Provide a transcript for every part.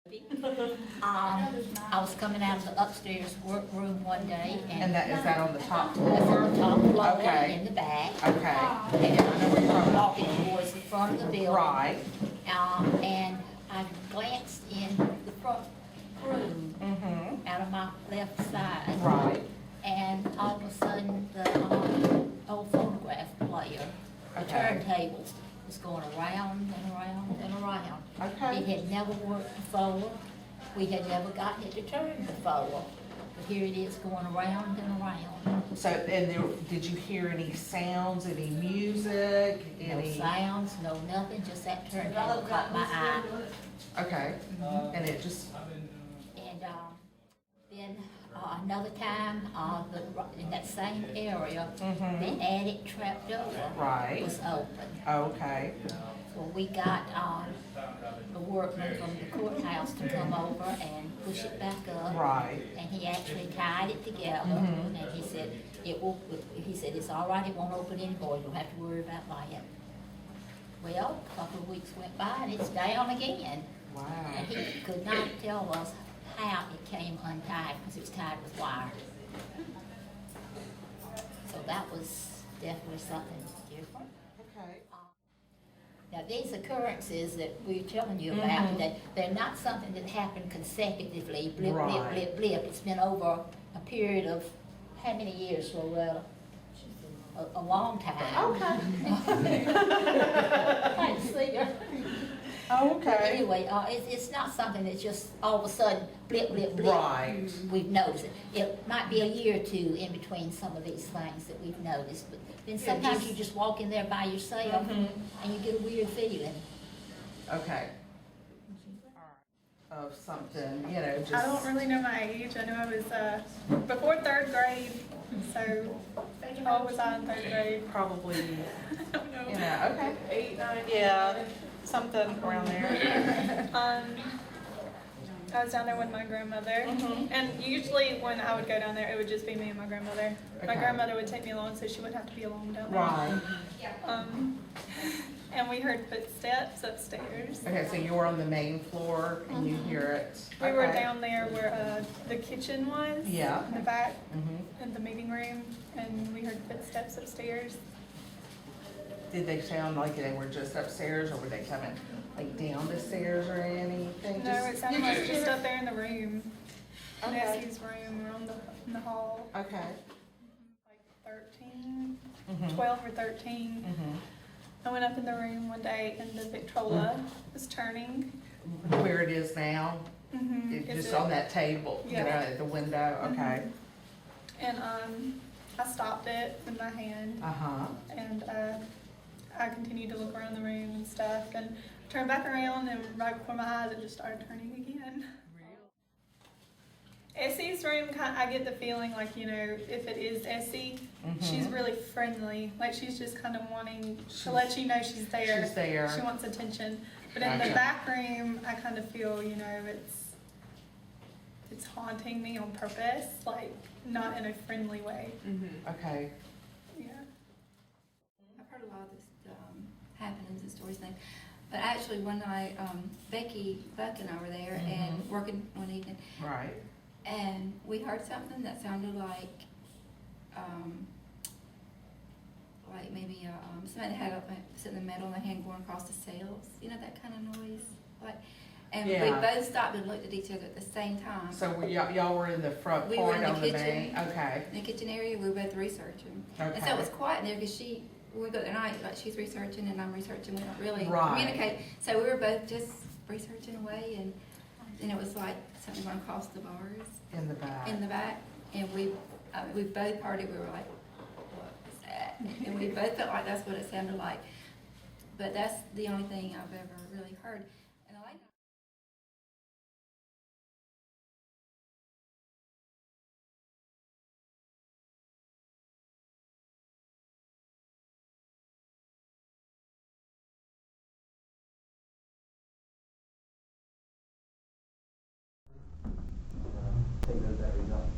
I was coming out of the upstairs workroom one day, And that, is that on the top that's floor? on the top floor Okay. in the back. Okay, And I know we were walking towards the front of the building. right. And I glanced in the front room Mm-hmm, out of my left side. right. And all of a sudden, the old phonograph player, the Okay. turntable, was going around and around and around. Okay. It had never worked before. We had never gotten it to turn before. But here it is going around and around. So, and there, did you hear any sounds, any music, No any? sounds, no nothing, just that turntable caught my eye. Okay, and it just, And then another time, in that same area, the attic trap door Right. was open. okay, Well, we got the workman from the courthouse to come over and push it back up. right. And he actually tied it together, and he said, it's all right, it won't open anymore, you don't have to worry about that. Well, a couple of weeks went by and it's down again. Wow. And he could not tell us how it came untied, because it was tied with wire. So that was definitely something different. Okay. Now, these occurrences that we're telling you about today, they're not something that happened consecutively, blip, blip, Right. blip, blip. It's been over a period of, how many years, Loretta? A long time. Okay. I didn't see her. Oh, But okay. anyway, it's not something that's just all of a sudden, blip, blip, blip. Right. We've noticed it. It might be a year or two in between some of these things that we've noticed, but then sometimes you just walk in there by yourself and you get a weird feeling. Okay. Of something, you know, just. I don't really know my age. I know I was before third grade. So how old was I in third grade? Probably, I don't know. you know, okay. 8, 9. Yeah, something around there. I was down there with my grandmother, and usually when I would go down there, it would just be me and my grandmother. My Okay. grandmother would take me along, so she wouldn't have to be alone down there. Right. And we heard footsteps upstairs. Okay, so you were on the main floor and you hear it. We were Okay. down there where the kitchen was. Yeah. In the back, Mhm. in the meeting room, and we heard footsteps upstairs. Did they sound like they were just upstairs, or were they coming like down the stairs or anything? No, it sounded like just up there in the room. Okay. Nessie's room, or in the hall, Okay. like 13, Mhm. 12 or 13. Mhm. I went up in the room one day and the Victrola was turning. Where it is now, Is just it- on that table, you know, Yeah. at the window. Okay. And I stopped it with my hand, Uh-huh. and I continued to look around the room and stuff, and turned back around, and right before my eyes it just started turning again. Essie's room, I get the feeling like, you know, if it is Essie, she's really friendly. Like, she's just kind of wanting to let you know she's there. She's there. She wants attention. But in Gotcha. the back room, I kind of feel, you know, it's haunting me on purpose, like, not in a friendly way. Okay. Yeah. I've heard a lot of this happenings and stories things, but actually one night, Becky Buck and I were there and working one evening, Right. and we heard something that sounded like maybe somebody had something metal in their hand going across the cells, you know, that kind of noise, like. And we Yeah. both stopped and looked at each other at the same time. So y'all were in the front We were part in the on the kitchen. main? Okay. In the kitchen area, we were both researching. And so it was quiet in there because when we go at night, like she's researching and I'm researching, we don't really Right. communicate. So we were both just researching away, and then it was like something going across the bars In the back. in the back. And we both heard it, we were like, what was that? And we both felt like that's what it sounded like. But that's the only thing I've ever really heard. And I like Take those batteries off.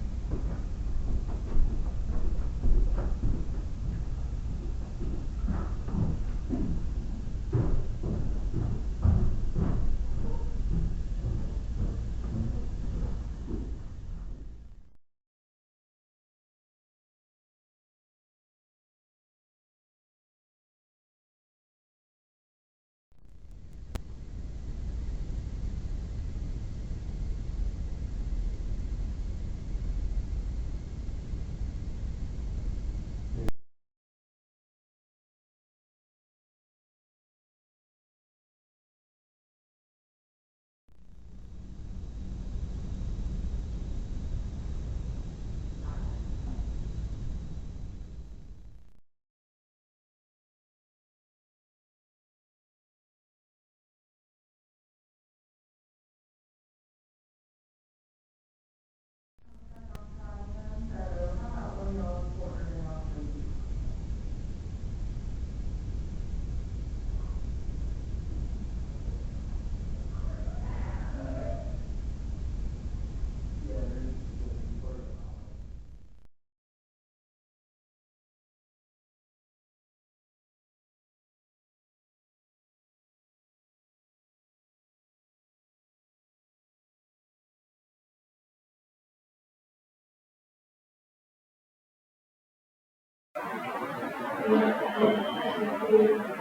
Thank you.